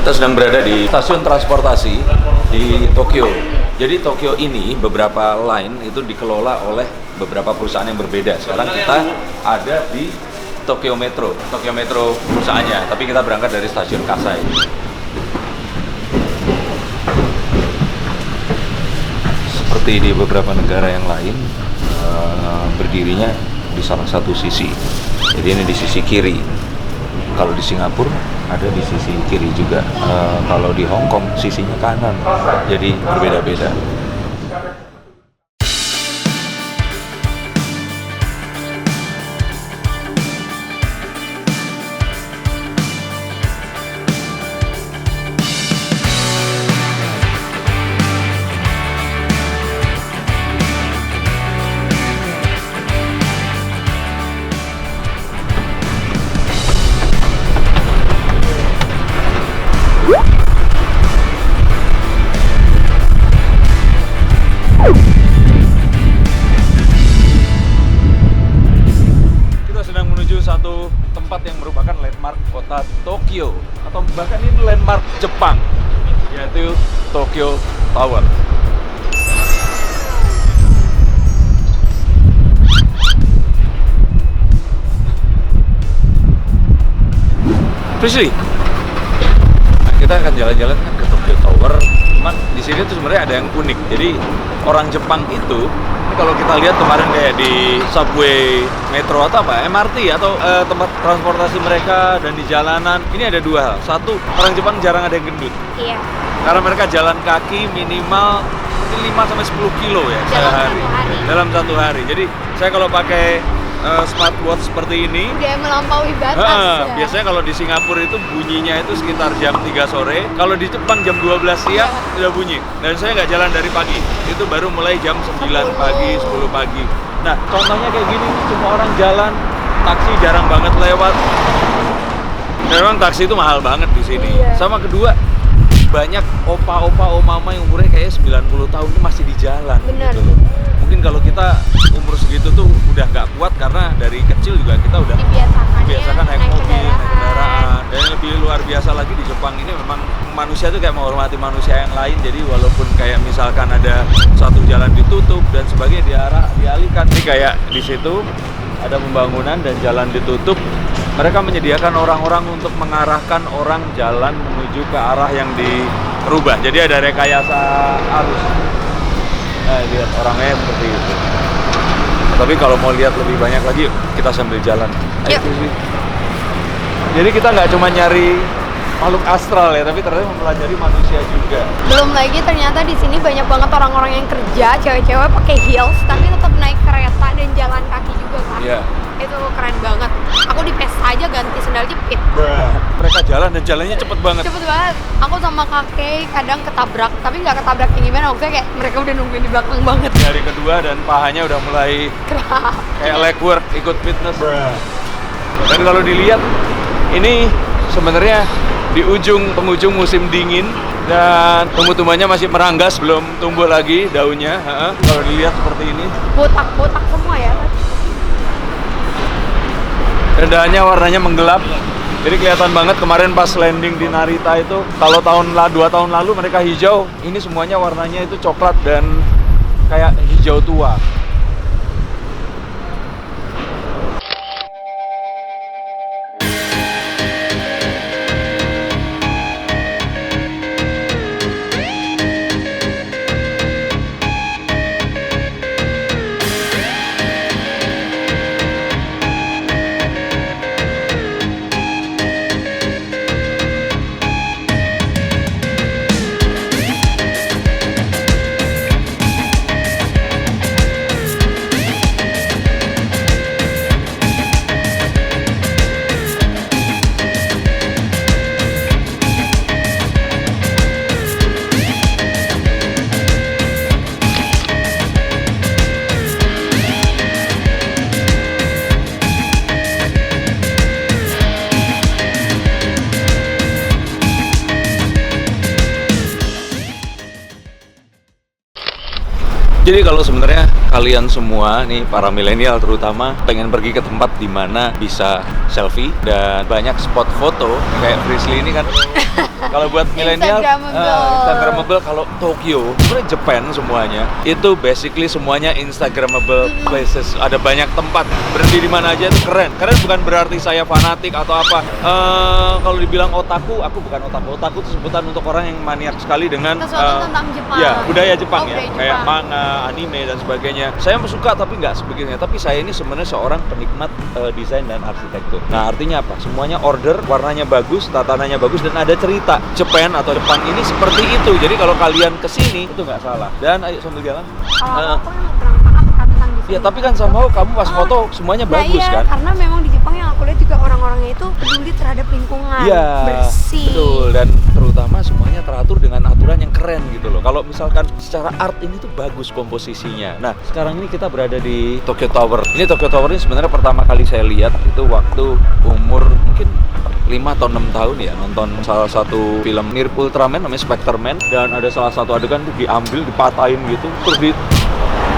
Kita sedang berada di stasiun transportasi di Tokyo. Jadi Tokyo ini beberapa line itu dikelola oleh beberapa perusahaan yang berbeda. Sekarang kita ada di Tokyo Metro perusahaannya, tapi kita berangkat dari stasiun Kasai. Seperti di beberapa negara yang lain, berdirinya di salah satu sisi. Jadi ini di sisi kiri. Kalau di Singapura ada di sisi kiri juga. Kalau di Hong Kong sisinya kanan. Jadi berbeda-beda. Satu tempat yang merupakan landmark kota Tokyo, atau bahkan ini landmark Jepang, yaitu Tokyo Tower. Priscilly, nah, kita akan jalan-jalan kan ke Tokyo Tower. Cuman di sini tuh sebenarnya ada yang unik. Jadi orang Jepang itu, kalau kita lihat kemarin kayak di subway, metro atau apa, MRT atau tempat transportasi mereka dan di jalanan, ini ada dua hal. Satu, orang Jepang jarang ada yang gendut. Iya. Karena mereka jalan kaki minimal 5-10 kilo ya sehari. Dalam satu hari. Jadi saya kalau pakai smartwatch seperti ini udah melampaui batas ya. Biasanya kalau di Singapura itu bunyinya itu sekitar jam 3 sore. Kalau di Jepang jam 12 siang udah bunyi. Dan saya nggak jalan dari pagi. Itu baru mulai jam 9 pagi, 10 pagi. Nah, contohnya kayak gini, semua orang jalan, taksi jarang banget lewat. Dan memang taksi itu mahal banget di sini. Iya. Sama kedua, banyak opa-opa, oma-oma yang umurnya kayak 90 tahun itu masih di jalan. Bener. Gitu loh. Mungkin kalau kita umur segitu tuh udah nggak kuat karena dari kecil juga kita udah dibiasakan naik mobil, naik kendaraan. Dan yang lebih luar biasa lagi di Jepang ini memang manusia tuh kayak menghormati manusia yang lain. Jadi walaupun kayak misalkan ada satu jalan ditutup dan sebagainya dialihkan. Ini kayak di situ ada pembangunan dan jalan ditutup. Mereka menyediakan orang-orang untuk mengarahkan orang jalan menuju ke arah yang dirubah. Jadi ada rekayasa arus. Nah, lihat orangnya seperti itu. Tapi kalau mau lihat lebih banyak lagi, yuk kita sambil jalan. Yuk. Jadi kita nggak cuma nyari makhluk astral ya, tapi ternyata mempelajari manusia juga. Belum lagi ternyata di sini banyak banget orang-orang yang kerja, cewek-cewek pakai heels, tapi tetap naik kereta dan jalan kaki juga kan. Iya. Itu keren banget. Aku di pesta aja ganti sendal jepit. Mereka jalan dan jalannya cepet banget. Cepet banget. Aku sama kakek kadang ketabrak, tapi nggak ketabrak yang gimana. Maksudnya kayak mereka udah nungguin di belakang banget. Hari kedua dan pahanya udah mulai kayak leg work, ikut fitness. Dan kalau dilihat, ini sebenarnya di penghujung musim dingin dan tumbuh-tumbuhannya masih meranggas, belum tumbuh lagi daunnya. Kalau dilihat seperti ini, botak-botak semua ya. Dan daunnya warnanya menggelap. Jadi kelihatan banget kemarin pas landing di Narita itu, kalau 2 tahun lalu mereka hijau, ini semuanya warnanya itu coklat dan kayak hijau tua. Jadi kalau sebenarnya kalian semua nih, para milenial terutama, pengen pergi ke tempat di mana bisa selfie dan banyak spot foto kayak Priscilly ini kan Kalau buat milenial, Instagramable. Kalau Tokyo, sebenarnya Japan semuanya itu basically semuanya Instagramable places. Ada banyak tempat, berhenti di mana aja itu keren. Keren bukan berarti saya fanatik atau apa. Kalau dibilang otaku, aku bukan otaku. Otaku itu sebutan untuk orang yang maniak sekali dengan tentang Jepang. Ya, budaya Jepang ya, budaya kayak Jepang. manga, anime dan sebagainya. Saya suka tapi nggak sebegitunya. Tapi saya ini sebenarnya seorang penikmat desain dan arsitektur. Nah, artinya apa? Semuanya order, warnanya bagus, tatanannya bagus dan ada cerita. Jepang atau Jepang ini seperti itu. Jadi kalau kalian kesini itu nggak salah. Dan ayo sambil jalan. Kalau aku emang kurang paham kan tentang desain. Ya, tapi kan somehow kamu pas foto semuanya bagus iya, kan? karena memang di Jepang yang aku lihat juga orang-orangnya itu peduli terhadap lingkungan, Iya, bersih. betul. Dan terutama semuanya teratur dengan aturan yang keren gitu loh. Kalau misalkan secara art ini tuh bagus komposisinya. Nah, sekarang ini kita berada di Tokyo Tower. Ini Tokyo Tower ini sebenarnya pertama kali saya lihat itu waktu umur mungkin 5 atau 6 tahun ya, nonton salah satu film mirip Ultraman namanya Spectreman, dan ada salah satu adegan tuh diambil, dipatahin gitu, terus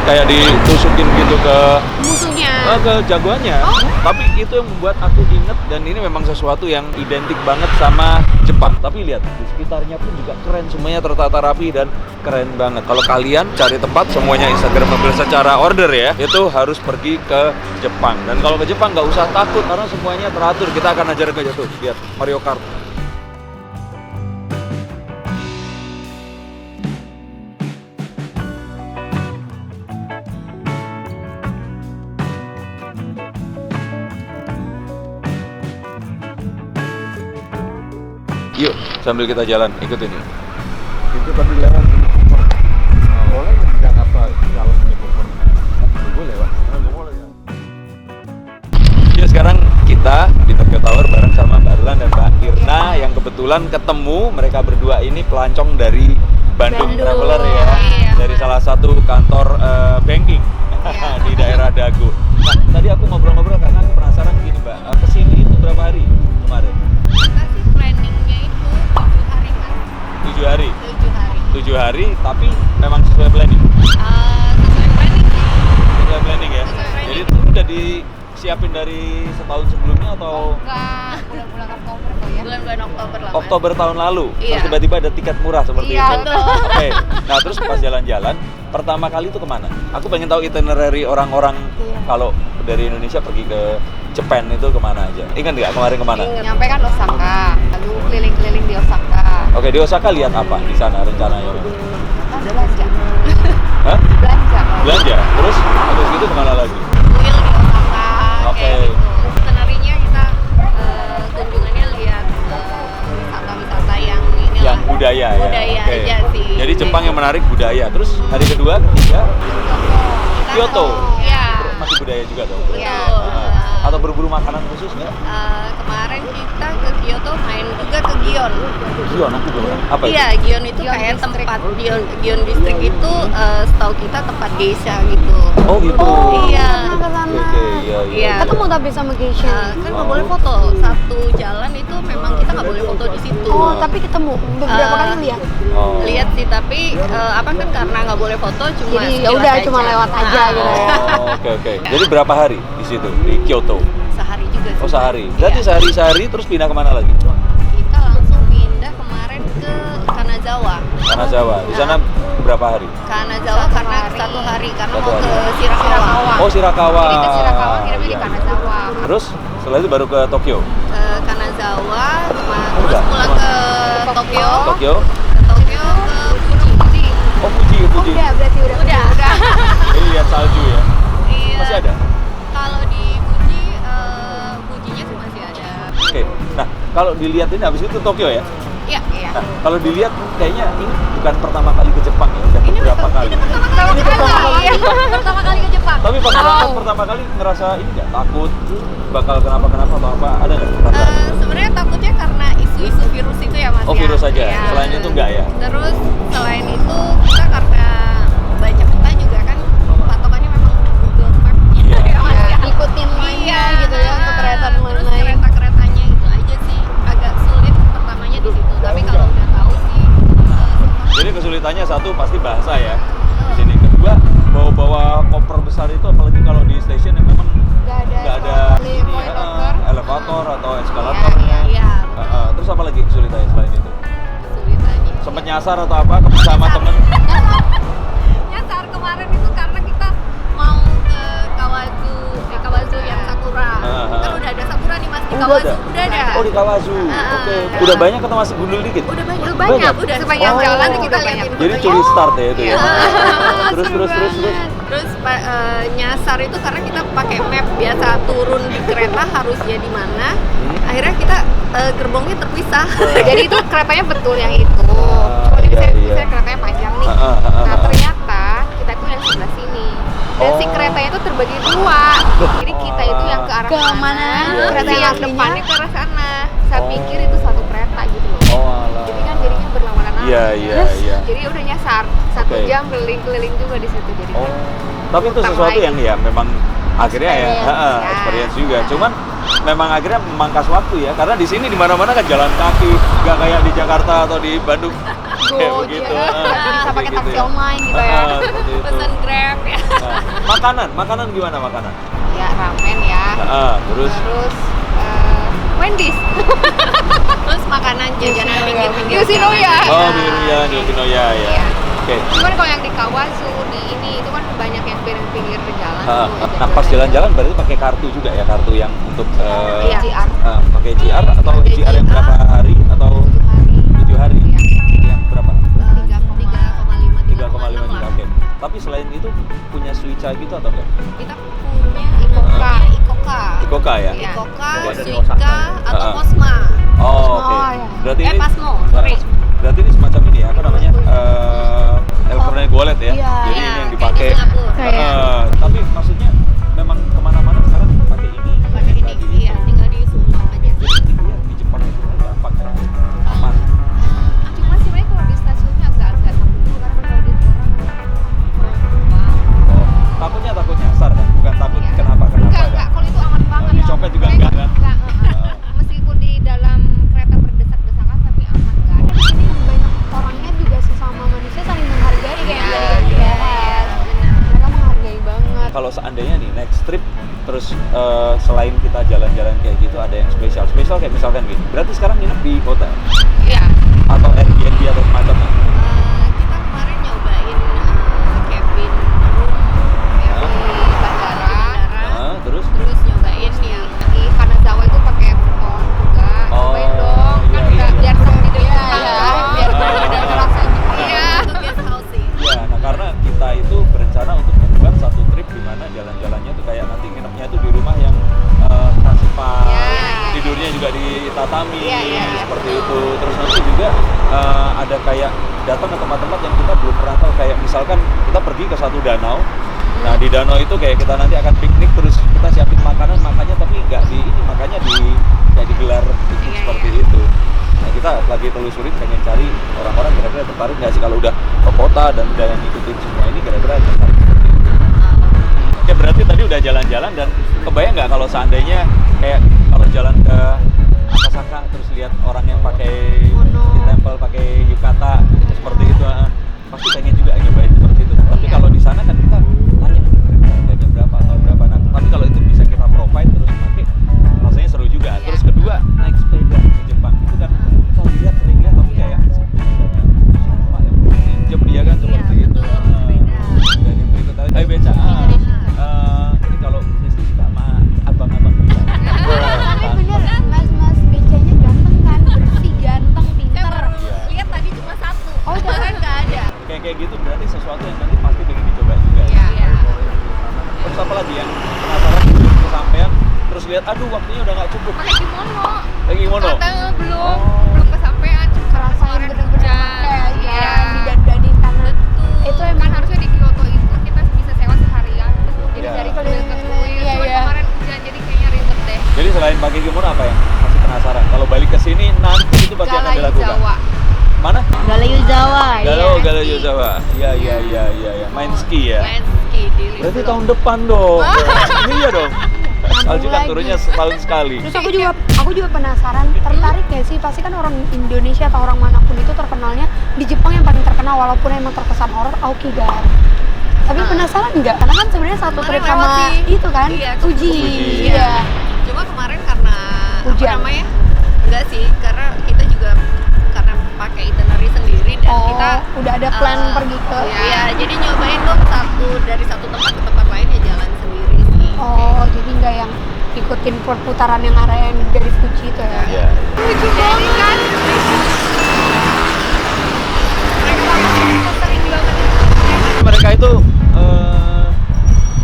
kayak ditusukin gitu ke Musuhnya. ke jagoannya. Tapi itu yang membuat aku inget, dan ini memang sesuatu yang identik banget sama Jepang. Tapi lihat di sekitarnya pun juga keren, semuanya tertata rapi dan keren banget. Kalau kalian cari tempat semuanya Instagramable secara order ya, itu harus pergi ke Jepang. Dan kalau ke Jepang nggak usah takut karena semuanya teratur. Kita akan ajarin aja tuh, lihat Mario Kart. Yuk, sambil kita jalan, ikutin yuk. Itu tadi lewat boleh Jakarta jalan ini gue lewat boleh ya. Ya, sekarang kita di Tokyo Tower bareng sama Mbak Arlan dan Mbak Irna yang kebetulan ketemu. Mereka berdua ini pelancong dari Bandung Traveler ya, iya. dari salah satu kantor banking di daerah Dago. Nah, tadi aku ngobrol-ngobrol karena aku penasaran gini Mbak, kesini itu berapa hari kemarin? Kita sih planningnya itu 7 hari kan. 7 hari? 7 hari. 7 hari, tapi memang sesuai planning? Sesuai planning sih. Sesuai planning ya? Sesuai planning. Jadi itu udah disiapin dari setahun sebelumnya atau? Enggak, bulan-bulan Oktober kok ya. Bulan-bulan Oktober lah. Oktober tahun lalu, Iya. terus tiba-tiba ada tiket murah seperti Iya, itu. betul. Oke, nah terus pas jalan-jalan, pertama kali itu kemana? Aku pengen tahu itinerary orang-orang kalau dari Indonesia pergi ke Jepang itu kemana aja? Ingat nggak kemarin kemana? Nyampe kan Osaka, lalu keliling-keliling di Osaka. Oke, di Osaka lihat apa di sana rencananya? Belanja. Hah? Belanja. Belanja? Terus habis gitu kemana lagi? Kuil di Osaka. Oke. Kayak gitu. Itinerary-nya kita kunjungannya lihat wisata-wisata yang ini Yang lah. budaya ya? Budaya Oke. aja sih. Jadi Jepang yang menarik budaya. Terus hari kedua, ketiga, Kita Kyoto. Iya. Masih budaya juga dong? Iya. Atau berburu makanan khusus nggak? Kemarin kita ke Kyoto main juga ke Gion. Gion, aku belum. Apa itu? Iya, Gion itu kayak tempat Gion District itu setahu kita tempat geisha gitu. Oh gitu. Iya. Oke, iya. Iya. Ketemu tapi sama Geisha. Kan nggak boleh foto. Satu jalan itu memang kita nggak boleh foto di situ. Oh, tapi ketemu beberapa kali lihat. Oh. Lihat sih, tapi apa kan karena nggak boleh foto cuma Jadi ya sekilas udah aja. cuma lewat aja gitu ya. Oh, oke. Jadi berapa hari di situ di Kyoto? Sehari juga sih. Oh, sehari. Berarti Iya. sehari terus pindah kemana lagi? Kita langsung pindah kemarin ke Kanazawa. Kanazawa. Di sana berapa hari? Kanazawa karena 1 hari karena Satu mau hari. ke Shirakawa. Oh, Shirakawa. Jadi ke Shirakawa kirimnya di Iya. Kanazawa. Terus setelah itu baru ke Tokyo. Ke Kanazawa, terus Udah. pulang ke Tokyo. Tokyo. Ke Tokyo ke Fuji. Oh, Fuji. Udah berarti udah. Udah. Jadi lihat salju ya. Iya. Masih ada? Kalau di Fuji, Fujinya sih masih ada. Oke. Nah, kalau dilihat ini habis itu Tokyo ya. Iya, iya. Nah, kalau dilihat kayaknya ini bukan pertama kali ke Jepang ya. Udah berapa kali? Ini pertama kali. Pertama kali ke Jepang. Tapi pas berangkat pertama kali ngerasa ini nggak takut bakal kenapa-kenapa atau apa? Ada nggak perasaan? Sebenarnya takutnya karena isu-isu virus itu ya Mas. Oh, ya. virus aja. Iya. Selain itu enggak ya? Terus selain itu kita karena banyak kita juga kan patokannya memang Google Map. Iya. Ya, Mas, ya. Ikutin line-nya gitu ya untuk kereta dan Terus lain-lain. kereta-keretanya itu aja sih agak sulit pertamanya di situ. Tapi kalau udah tahu sih Jadi kesulitannya satu pasti bahasa ya di sini. Kedua bawa koper besar itu apalagi kalau di stasiun yang memang nggak ada ini, elevator atau eskalatornya. Iya. Terus apa lagi kesulitannya selain itu? nyasar atau apa sama temen? Nyasar kemarin itu karena kita mau ke Kawazu yang Sakura. Kan udah ada Sakura nih Mas di Udah Kawazu. ada? Udah ada. Oh di Kawazu. Oke. Udah banyak atau masih gundul dikit? Udah banyak. Banyak? Udah sepanjang Oh, jalan kita udah liatin. Jadi curi start ya itu ya. Terus. Terus nyasar itu karena kita pakai map biasa turun di kereta harusnya di mana. Akhirnya kita gerbongnya terpisah. Jadi itu keretanya betul yang itu. Cuma iya, misalnya, iya. misalnya keretanya panjang nih. Nah ternyata kita tuh yang sebelah sini. Dan si keretanya itu terbagi dua. Jadi kita itu yang ke arah Ke mana? mana? Iya, Kereta iya. yang depannya ke arah sana. Saya pikir itu satu kereta gitu loh. Oh alah. Jadi kan jadinya berlawanan arah. Iya, iya. Jadi udah nyasar 1 Oke. jam keliling-keliling juga di situ jadi. Oh. Tapi itu Utang sesuatu lagi. yang ya memang akhirnya ya, Experience, ya. experience juga. Cuman memang akhirnya memangkas waktu ya, karena di sini di mana-mana kan jalan kaki, nggak kayak di Jakarta atau di Bandung kayak begitu. Bisa pakai Kayak taksi gitu. online gitu ya. Seperti itu. Pesan Grab ya. Nah, makanan gimana makanan? Ya ramen ya. Terus Terus Wendy's. Terus makanan jajanan pinggir-pinggir. Yoshinoya. oh Yoshinoya ya. Iya. Oke. Cuman kalau yang di Kawazu di ini itu kan banyak yang pinggir jalan tuh. Nah pas jalan-jalan berarti pakai kartu juga ya, kartu yang untuk Iya. GR. pakai GR atau Pakai GR yang berapa hari atau 7 hari? Iya. Yang berapa? 3,5 3,5 juta. Oke. Tapi selain itu punya Suica gitu atau enggak? Kita punya Ikoka. Ikoka ya? Iya. Ikoka, Dari Suica, Osaka. atau Ah. Cosma. Oh, oke. Oh, ya. Berarti ini Pasmo, sorry. berarti ini semacam ini ya, apa namanya? Electronic wallet ya. Iya. Jadi Iya, ini yang kayak dipakai. di Singapura. Kayak- Tapi maksudnya memang kemana-mana sekarang pakai ini. Pakai ini, Tadi iya, itu. tinggal disuntik aja. Jadi intinya di Jepang itu kan gampang kan? Aman. Cuma sebenarnya kalau di stasiunnya agak-agak takut juga karena kalau di Oh, takutnya nyasar kan? Bukan takut Iya. kenapa enggak, kan? kalau itu aman banget. Dicopet juga enggak kan? Meskipun di dalam kereta berdesak-desakan tapi aman enggak ada. Di sini banyak orangnya juga sesama manusia saling menghargai kayak Iya, yang tadi iya. dibahas. Mereka menghargai banget. Kalau seandainya nih next trip terus selain kita jalan-jalan kayak gitu ada yang spesial kayak misalkan gini. Berarti sekarang nginep di hotel Iya. atau Airbnb atau semacamnya? Kita kemarin nyobain cabin room yang di bandara. Terus? Terus nyobain yang Di Kanazawa itu pakai beton juga. Cobain dong. Kan iya, iya. biar seperti di Iya, Jepang iya. kan. Biar benar-benar ngerasa Jepang. Iya, itu guest house sih. Ya, nah karena kita itu berencana untuk membuat satu trip di mana jalan-jalannya tuh kayak nanti nginepnya tuh di rumah yang transparan, Iya, iya. tidurnya juga di tatami Iya, iya, iya. seperti itu. Terus nanti juga ada kayak datang ke tempat-tempat yang kita belum pernah tahu, kayak misalkan kita pergi ke satu danau. Nah di danau itu kayak kita nanti akan piknik, terus kita siapin makannya tapi nggak di ini, makanya kayak digelar piknik Iya, seperti itu. Nah kita lagi telusurin pengen cari orang-orang kira-kira tertarik nggak sih kalau udah ke kota dan udah yang ngikutin semua ini kira-kira tertarik seperti itu. Oke berarti tadi udah jalan-jalan dan kebayang nggak kalau seandainya kayak kalau jalan ke Akasaka terus lihat orang yang pakai di tempel pakai yukata seperti itu, pasti pengen juga nyobain seperti itu. Tapi kalau di sana kan kita tanya harganya berapa atau berapa. Nah tapi kalau itu bisa kita provide terus pakai, rasanya seru juga. Terus kedua naik sepeda ke Jepang itu kan kita lihat sering lihat tapi kayak sepedanya siapa yang pinjam dia kan seperti itu. Dan yang berikut tadi, ayo beca. Ini kalau Kristi suka sama abang-abang kita. Bener, mas-mas becanya ganteng kan, bersih, ganteng, Saya pinter. baru Iya. lihat tadi cuma satu. Oh, udah. Kemarin nggak ada. Kayak gitu berarti sesuatu yang nanti pasti pengen dicoba juga. Iya. Terus apa lagi yang penasaran belum kesampaian terus lihat aduh waktunya udah nggak cukup. Pakai kimono. Lagi gimana? Katanya belum kesampaian. Kerasain Kemarin bener-bener hujan. kayak Iya. didadain karena Betul. itu kan emang harusnya di Kyoto itu kita bisa sewa seharian tuh. Jadi Iya. dari kuil ke kuil. Iya, Cuman iya. kemarin hujan jadi kayaknya ribet deh. Jadi selain pakai kimono apa yang masih penasaran? Kalau balik ke sini nanti itu pasti akan dilakukan. Jawa. Mana? Galayuzawa. Galau Yozawa. Iya. Main ski ya. Main ski di Berarti liburan. tahun depan dong. Iya dong. Salju kan lagi. turunnya setahun sekali. Terus aku juga penasaran, tertarik gak sih? Pasti kan orang Indonesia atau orang manapun itu terkenalnya di Jepang yang paling terkenal walaupun emang terkesan horor Aokigahara. Tapi penasaran nggak? Karena kan sebenarnya satu Kemarin trip lewat sama sih. itu kan, Iya, Uji. Fuji. Iya. Cuma kemarin karena Hujan. apa namanya? Enggak sih, karena kita juga karena pakai itinerary sendiri dan Oh. kita udah ada plan pergi ke. Iya, jadi nyobain dong dari satu tempat ke tempat lain ya jalan sendiri sih. Oh, jadi nggak yang ikutin perputaran yang area yang dari Fuji itu ya? Iya. Lucu banget kan? Mereka sering banget. Mereka itu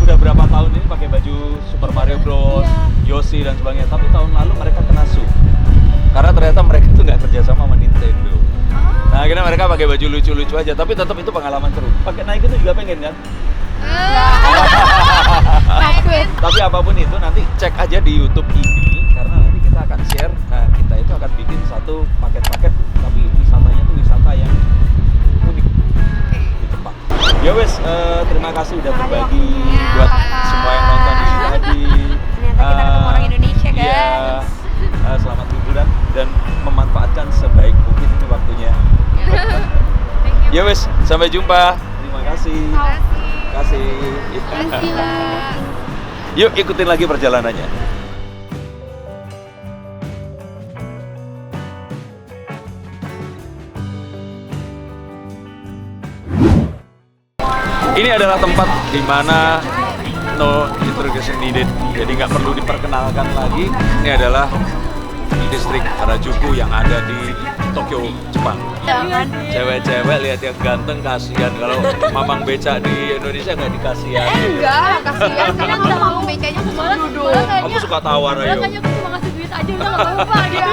udah berapa tahun ini pakai baju Super Mario Bros, Yoshi dan sebagainya. Tapi tahun lalu mereka kena sue karena ternyata mereka itu nggak kerja sama Nintendo. Nah akhirnya mereka pakai baju lucu-lucu aja. Tapi tetap itu pengalaman seru. Pakai Nike itu juga pengen kan? Tapi apapun itu nanti cek aja di YouTube ini karena nanti kita akan share. Nah kita itu akan bikin satu paket-paket tapi wisatanya tuh wisata yang unik di Jepang. Ya wes, terima kasih udah berbagi buat semua yang nonton di sini tadi. Ternyata kita ketemu orang Indonesia, guys. Iya, selamat liburan dan memanfaatkan sebaik mungkin ini waktunya. Ya wes, sampai jumpa. Terima kasih. Kasih. Yuk ikutin lagi perjalanannya. Ini adalah tempat di mana no introduction needed, jadi nggak perlu diperkenalkan lagi. Ini adalah di distrik Harajuku yang ada di Tokyo, Jepang. Cewek-cewek lihat yang ganteng kasihan, kalau mamang beca di Indonesia nggak dikasihan. Enggak, kasihan karena kita mau becanya cuma duduk. Aku suka tawar ayo. Makanya aku cuma ngasih duit aja udah nggak apa-apa dia.